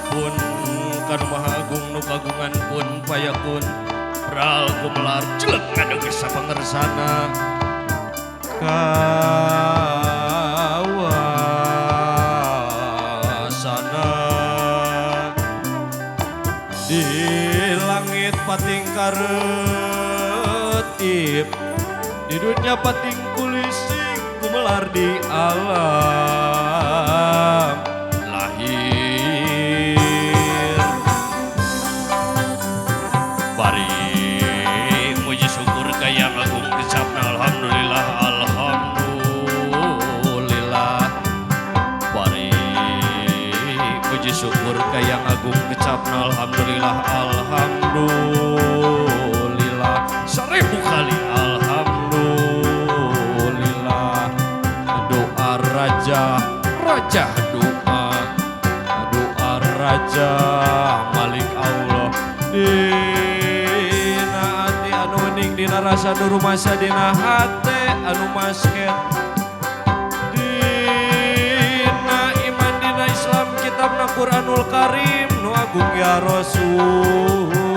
pun kanu maha agung nu kagungan pun payakun pral gumelar jelek ngadeung sapangersana kawasana di langit pating karetip di dunia pating kulising gumelar di alam lahir bari muji syukur kayang agung kecapna alhamdulillah alhamdulillah bari muji syukur kayang agung kecapna alhamdulillah alhamdulillah 1000 kali alhamdulillah doa raja doa raja Malik Allah dina hati anu wening dina rasa nu rumasa dina hate anu masket dina iman dina Islam kitabna Quranul Karim nu agung ya Rasulullah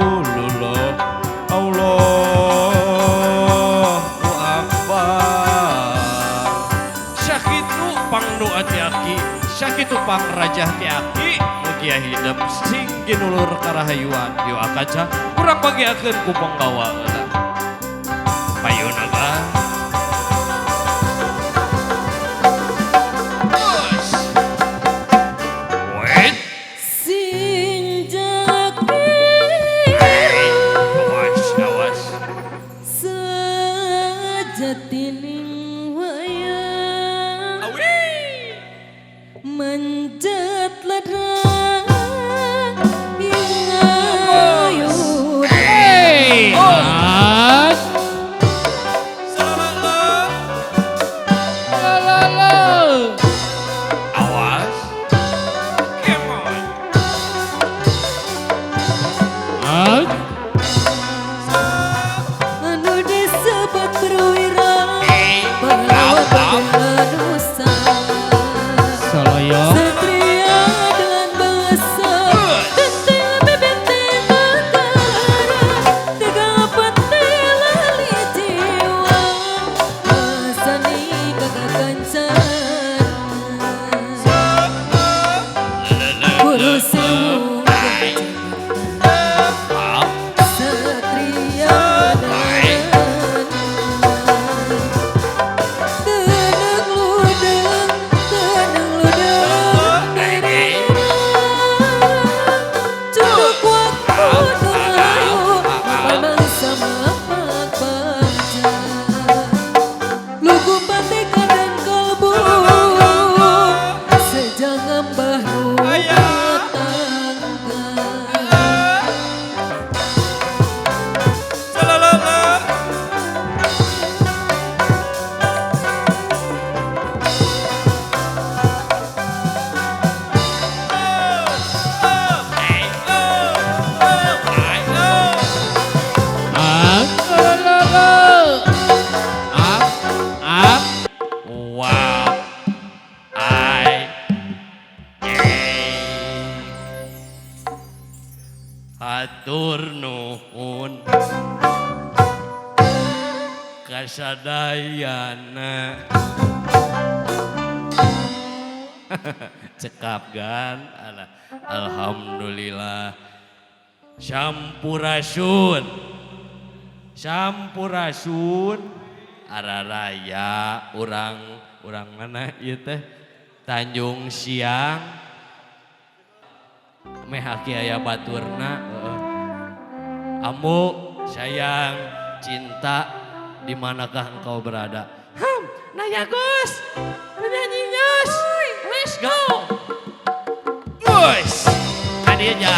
Allahu Akbar syakitu pang nu ati-aki syakitu pang raja ati-aki mugia hidup sing ginulur karahayuan yuk akaca kurang bagiakeun ku penggawa payuna kan hatur nuhun kasadayana cekap kan alhamdulillah sampurasun araraya urang mana ieu teh Tanjung Siang meh haki aya baturna Ambu sayang cinta di manakah engkau berada nanya Gus nyanyi Gus let's go Gus hadir aja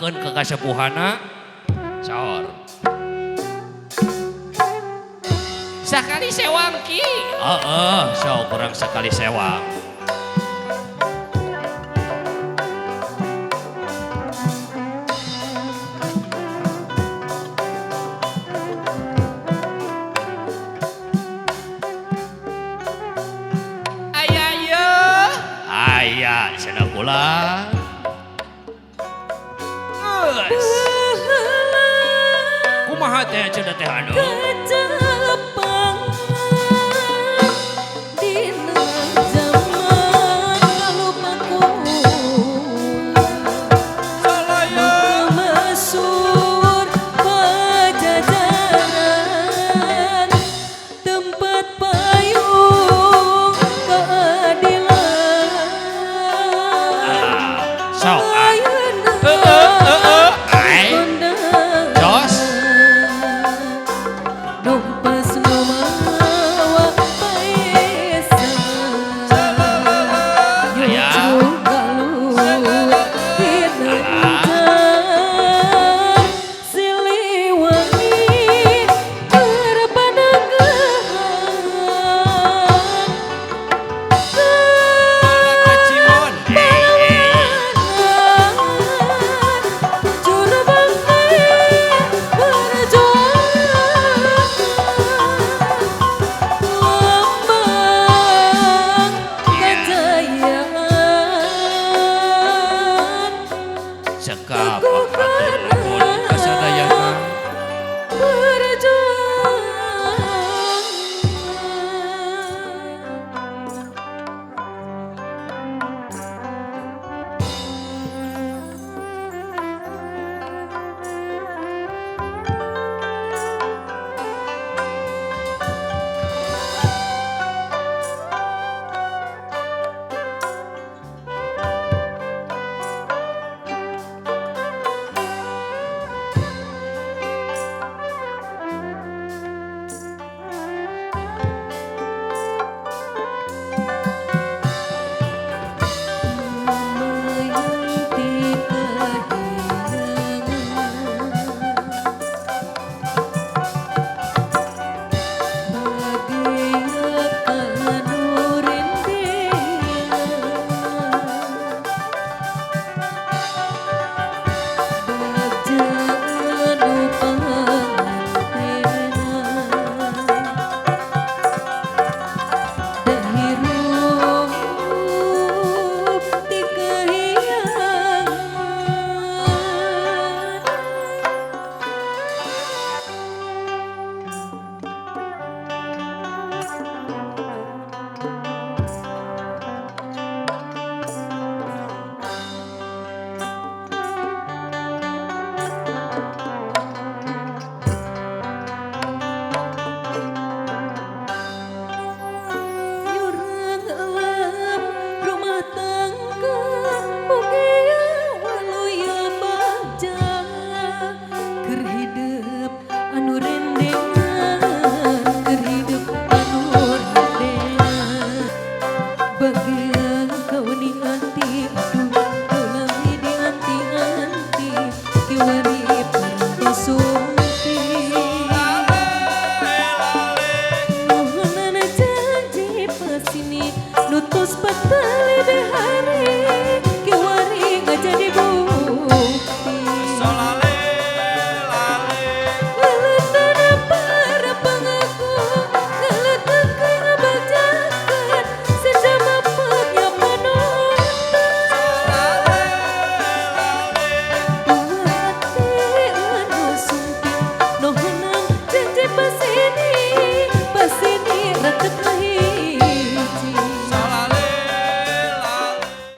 nuhunkeun ke kasepuhana. Saur. Sakali sewang ki. So kurang sekali sewang. Aya cenah kula. Kumaha teh cenah teh anu?